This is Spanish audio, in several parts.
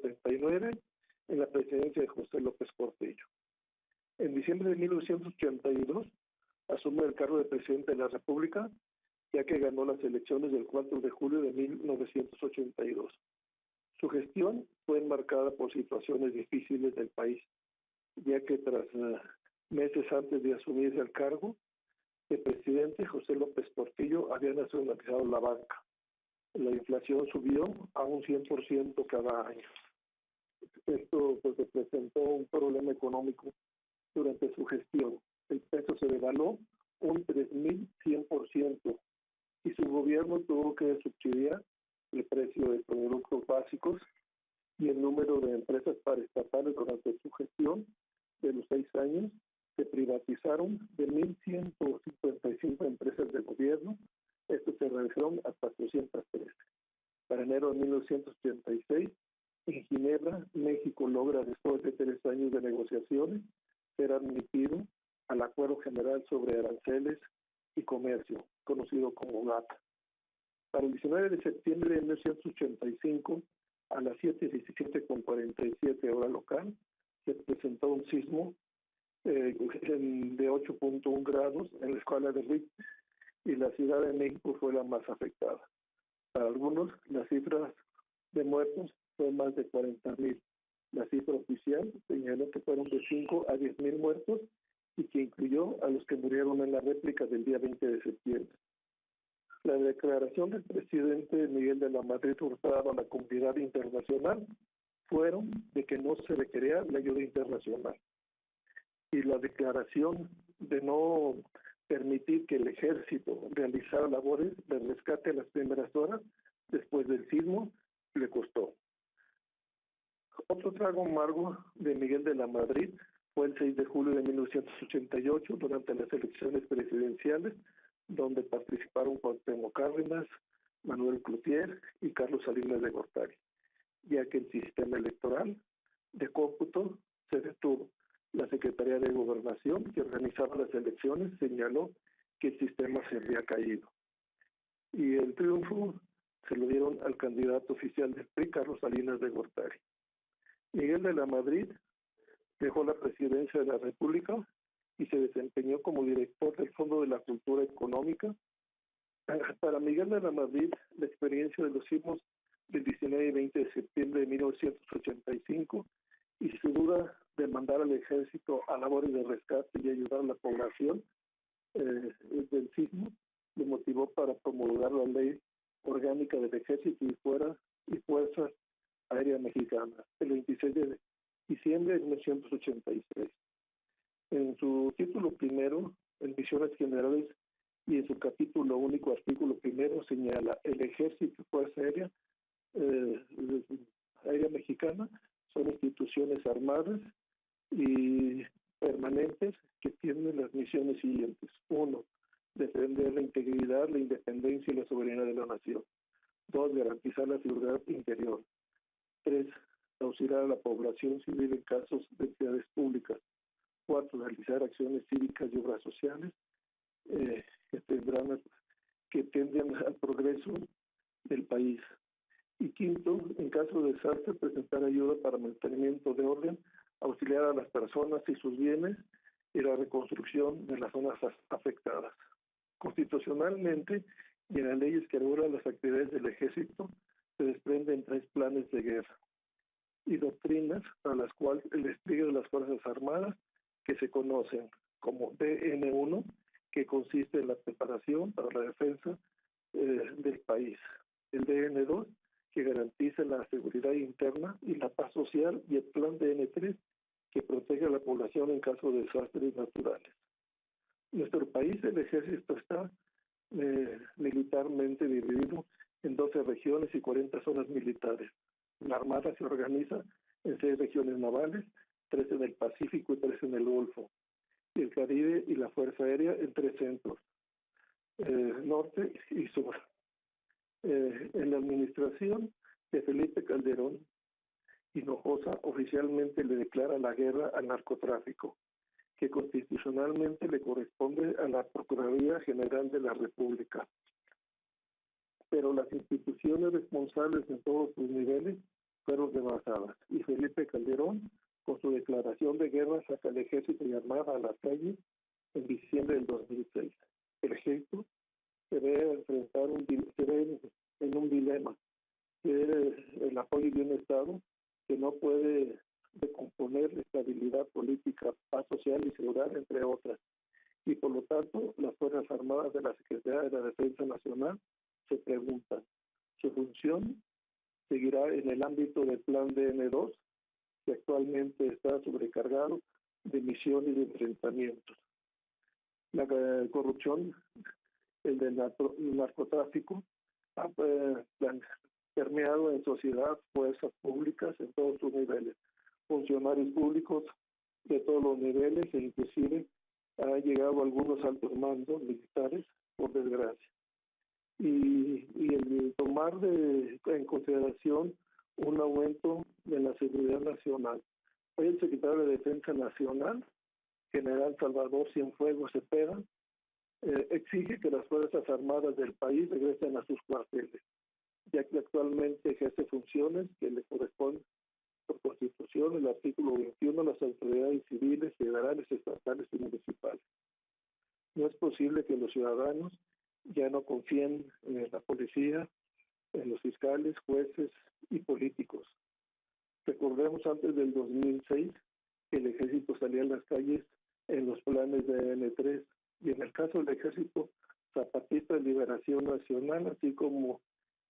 1979, en la presidencia de José López Portillo. En diciembre de 1982, asume el cargo de presidente de la República, ya que ganó las elecciones del 4 de julio de 1982. Su gestión fue enmarcada por situaciones difíciles del país, ya que tras meses antes de asumirse el cargo, el presidente José López Portillo había nacionalizado la banca. La inflación subió a un 100% cada año. Esto pues, representó un problema económico durante su gestión. El peso se devaluó un 3.100% y su gobierno tuvo que subsidiar el precio de productos básicos y el número de empresas paraestatales durante su gestión de los 6 años se privatizaron de 1.155 empresas de gobierno. Estos se redujeron a 413. Para enero de 1986, en Ginebra, México logra, después de 3 años de negociaciones, ser admitido al Acuerdo General sobre Aranceles y Comercio, conocido como GATT. Para el 19 de septiembre de 1985, a las 7:17:47 hora local, se presentó un sismo de 8.1 grados en la escala de Richter y la Ciudad de México fue la más afectada. Para algunos, las cifras de muertos fue más de 40,000. La cifra oficial señaló que fueron de 5 a 10,000 muertos y que incluyó a los que murieron en la réplica del día 20 de septiembre. La declaración del presidente Miguel de la Madrid Hurtado a la comunidad internacional fueron de que no se requería la ayuda internacional. Y la declaración de no permitir que el ejército realizara labores de rescate en las primeras horas después del sismo le costó. Otro trago amargo de Miguel de la Madrid fue el 6 de julio de 1988 durante las elecciones presidenciales, donde participaron Cuauhtémoc Cárdenas, Manuel Cloutier y Carlos Salinas de Gortari, ya que el sistema electoral de cómputo se detuvo. La Secretaría de Gobernación, que organizaba las elecciones, señaló que el sistema se había caído. Y el triunfo se lo dieron al candidato oficial del PRI, Carlos Salinas de Gortari. Miguel de la Madrid dejó la presidencia de la República y se desempeñó como director del Fondo de la Cultura Económica. Para Miguel de la Madrid, la experiencia de los sismos del 19 y 20 de septiembre de 1985 y su duda de mandar al ejército a labores de rescate y ayudar a la población del sismo le motivó para promulgar la ley orgánica del ejército y fuerzas aéreas mexicanas el 26 de diciembre de 1986. En su título primero, en Misiones Generales, y en su capítulo único, artículo primero, señala: el ejército y fuerza aérea mexicana son instituciones armadas y permanentes que tienen las misiones siguientes. 1. Defender la integridad, la independencia y la soberanía de la nación. 2. Garantizar la seguridad interior. 3. Auxiliar a la población civil en casos de entidades públicas. 4. Realizar acciones cívicas y obras sociales que tendrán al progreso del país. Y 5, en caso de desastre, presentar ayuda para mantenimiento de orden, auxiliar a las personas y sus bienes y la reconstrucción de las zonas afectadas. Constitucionalmente y en las leyes que regulan las actividades del ejército se desprenden 3 planes de guerra y doctrinas para las cuales el despliegue de las Fuerzas Armadas, que se conocen como DN1, que consiste en la preparación para la defensa del país. El DN2, que garantiza la seguridad interna y la paz social, y el plan DN3, que protege a la población en caso de desastres naturales. En nuestro país, el ejército está militarmente dividido en 12 regiones y 40 zonas militares. La Armada se organiza en 6 regiones navales, 3 en el Pacífico y 3 en el Golfo, y el Caribe y la Fuerza Aérea en 3 centros, norte y sur. En la administración de Felipe Calderón Hinojosa oficialmente le declara la guerra al narcotráfico, que constitucionalmente le corresponde a la Procuraduría General de la República. Pero las instituciones responsables en todos sus niveles fueron devastadas. Y Felipe Calderón, con su declaración de guerra, saca al ejército y armada a la calle en diciembre del 2006. El ejército se ve en un dilema, que es el apoyo de un Estado que no puede decomponer la estabilidad política, paz social y seguridad, entre otras. Y por lo tanto, las Fuerzas Armadas de la Secretaría de la Defensa Nacional se preguntan, ¿su función seguirá en el ámbito del Plan DN2, que actualmente está sobrecargado de misiones y de enfrentamientos? La corrupción, el del narcotráfico, ha permeado en sociedad, fuerzas públicas en todos sus niveles, funcionarios públicos de todos los niveles, e inclusive ha llegado a algunos altos mandos militares, por desgracia. Y el tomar en consideración un aumento de la seguridad nacional. Hoy el secretario de Defensa Nacional, general Salvador Cienfuegos Cepeda, exige que las Fuerzas Armadas del país regresen a sus cuarteles, ya que actualmente ejerce funciones que le corresponden por Constitución, el artículo 21, a las autoridades civiles, federales, estatales y municipales. No es posible que los ciudadanos ya no confíen en la policía, en los fiscales, jueces y políticos. Recordemos antes del 2006 que el ejército salía a las calles en los planes de N3, y en el caso del Ejército Zapatista de Liberación Nacional, así como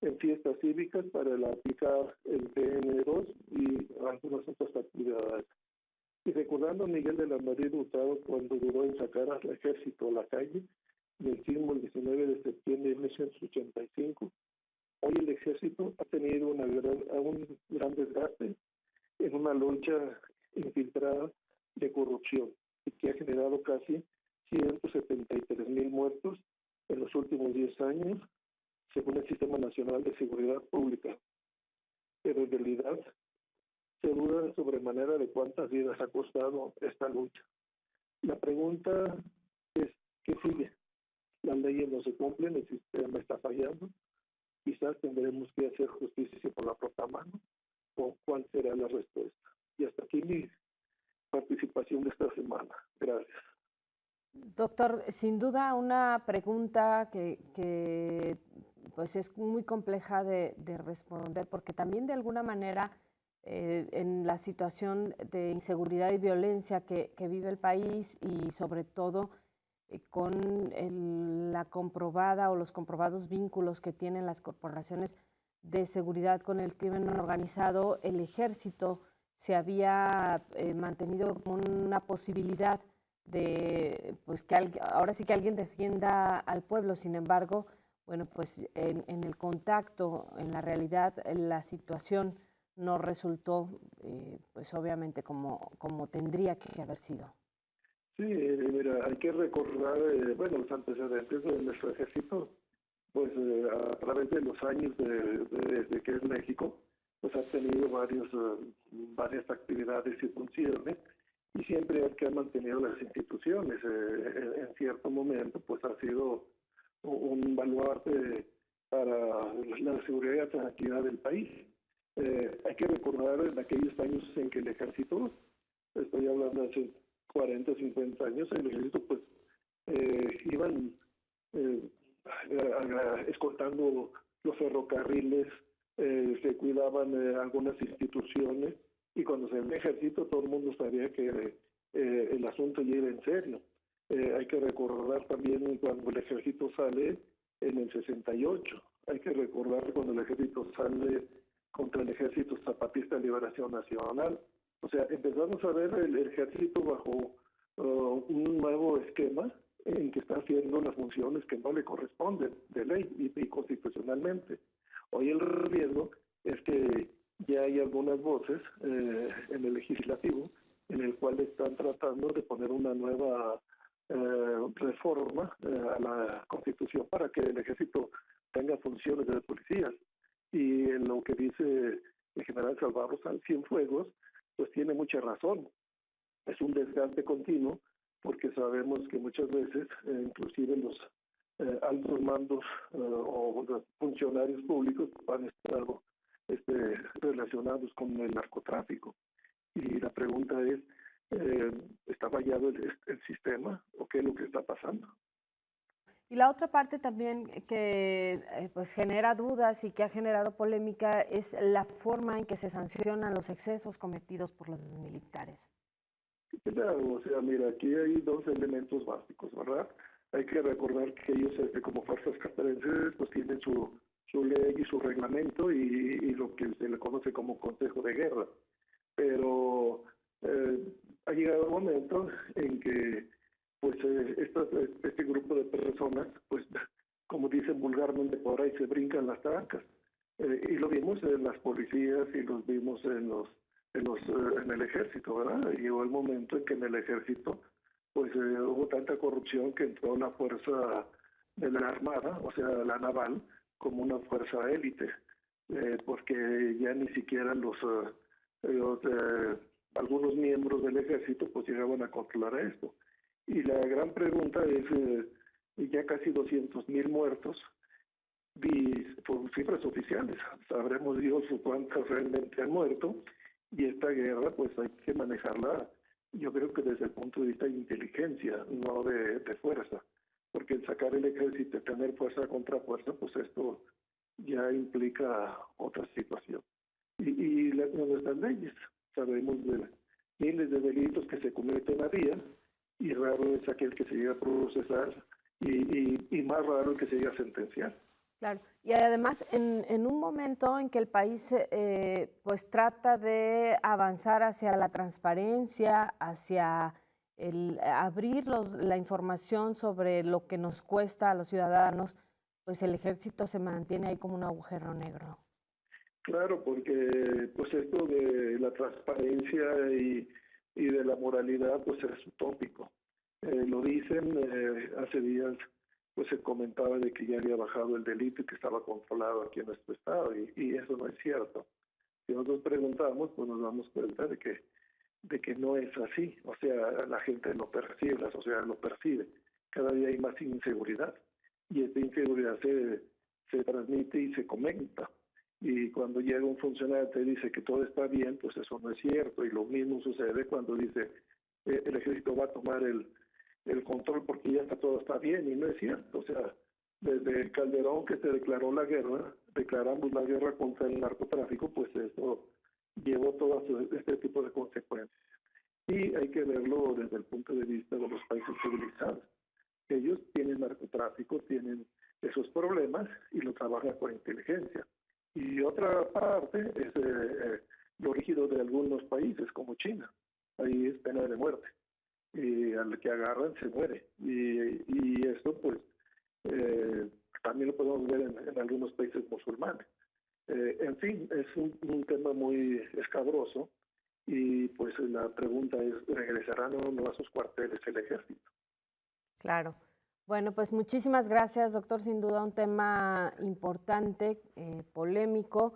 en fiestas cívicas para aplicar el DN2 y algunas otras actividades. Y recordando a Miguel de la Madrid Hurtado cuando duró en sacar al ejército a la calle, del sismo el 19 de septiembre de 1985, hoy el ejército ha tenido un gran desgaste en una lucha infiltrada de corrupción y que ha generado casi 173,000 muertos en los últimos 10 años, según el Sistema Nacional de Seguridad Pública. Pero en realidad se duda sobremanera de cuántas vidas ha costado esta lucha. La pregunta es, ¿qué sigue? Las leyes no se cumplen, el sistema está fallando, quizás tendremos que hacer justicia por la propia mano, o cuál será la respuesta. Y hasta aquí mi participación de esta semana. Gracias. Doctor, sin duda una pregunta que pues es muy compleja de responder, porque también de alguna manera en la situación de inseguridad y violencia que vive el país, y sobre todo con la comprobada o los comprobados vínculos que tienen las corporaciones de seguridad con el crimen organizado, el ejército se había mantenido como una posibilidad de pues que ahora sí que alguien defienda al pueblo. Sin embargo, bueno, pues en el contacto, en la realidad, la situación no resultó pues obviamente como tendría que haber sido. Sí, mira, hay que recordar, los antecedentes de nuestro ejército, pues a través de los años desde que es México, pues ha tenido varias actividades y funciones, y siempre el que ha mantenido las instituciones. En cierto momento, pues ha sido un baluarte para la seguridad y la tranquilidad del país. Hay que recordar en aquellos años en que el ejército, estoy hablando hace 40, 50 años, el ejército pues iban escoltando los ferrocarriles, se cuidaban algunas instituciones, y cuando se ve el ejército todo el mundo sabía que el asunto ya era en serio. Hay que recordar también cuando el ejército sale en el 68, hay que recordar cuando el ejército sale contra el Ejército Zapatista de Liberación Nacional. O sea, empezamos a ver el ejército bajo un nuevo esquema en que está haciendo las funciones que no le corresponden de ley y constitucionalmente. Hoy el riesgo es que ya hay algunas voces en el legislativo en el cual están tratando de poner una nueva reforma a la Constitución para que el ejército tenga funciones de policías. Y en lo que dice el general Salvador Cienfuegos, pues tiene mucha razón. Es un desgaste continuo, porque sabemos que muchas veces, inclusive los altos mandos o los funcionarios públicos han estado relacionados con el narcotráfico. Y la pregunta es, ¿está fallado el sistema o qué es lo que está pasando? Y la otra parte también que pues genera dudas y que ha generado polémica es la forma en que se sancionan los excesos cometidos por los militares. Claro, o sea, mira, aquí hay dos elementos básicos, ¿verdad? Hay que recordar que ellos, como fuerzas castrenses, pues tienen su ley y su reglamento y lo que se le conoce como Consejo de Guerra. Pero ha llegado un momento en que pues este grupo de personas, pues como dicen vulgarmente por ahí, se brincan las trancas. Y lo vimos en las policías y los vimos en el ejército, ¿verdad? Llegó el momento en que en el ejército pues hubo tanta corrupción que entró la fuerza de la Armada, o sea, la naval, como una fuerza élite, porque ya ni siquiera algunos miembros del ejército pues llegaban a controlar esto. Y la gran pregunta es, ya casi 200,000 muertos, por cifras oficiales, sabremos Dios cuántos realmente han muerto, y esta guerra pues hay que manejarla, yo creo que desde el punto de vista de inteligencia, no de fuerza, porque el sacar el ejército y tener fuerza contra fuerza, pues esto ya implica otra situación. Y nuestras leyes, sabemos de miles de delitos que se cometen a día, y raro es aquel que se llega a procesar y más raro el que se llega a sentenciar. Claro, y además en un momento en que el país pues trata de avanzar hacia la transparencia, hacia el abrir la información sobre lo que nos cuesta a los ciudadanos, pues el ejército se mantiene ahí como un agujero negro. Claro, porque pues esto de la transparencia y de la moralidad pues es utópico. Lo dicen, hace días pues se comentaba de que ya había bajado el delito y que estaba controlado aquí en nuestro estado, y eso no es cierto. Si nosotros preguntamos, pues nos damos cuenta de que no es así. O sea, la gente lo percibe, la sociedad lo percibe. Cada día hay más inseguridad, y esta inseguridad se transmite y se comenta. Y cuando llega un funcionario y te dice que todo está bien, pues eso no es cierto. Y lo mismo sucede cuando dice el ejército va a tomar el control porque ya todo está bien, y no es cierto. O sea, desde Calderón, que se declaró la guerra, declaramos la guerra contra el narcotráfico, pues eso llevó todo este tipo de consecuencias. Y hay que verlo desde el punto de vista de los países civilizados. Ellos tienen narcotráfico, tienen esos problemas y lo trabajan con inteligencia. Y otra parte es lo rígido de algunos países, como China. Ahí es pena de muerte. Y al que agarran se muere. Y esto, pues, también lo podemos ver en algunos países musulmanes. En fin, es un tema muy escabroso, y pues la pregunta es, ¿regresarán o no a sus cuarteles el ejército? Claro. Bueno, pues muchísimas gracias, doctor. Sin duda un tema importante, polémico,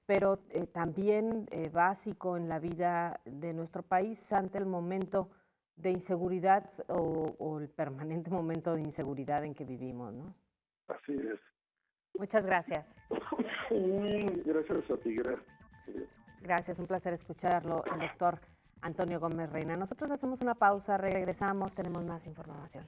pero también básico en la vida de nuestro país ante el momento de inseguridad o el permanente momento de inseguridad en que vivimos, ¿no? Así es. Muchas gracias. Gracias a ti, gracias. Gracias, un placer escucharlo, el doctor Antonio Gómez Reina. Nosotros hacemos una pausa, regresamos, tenemos más información.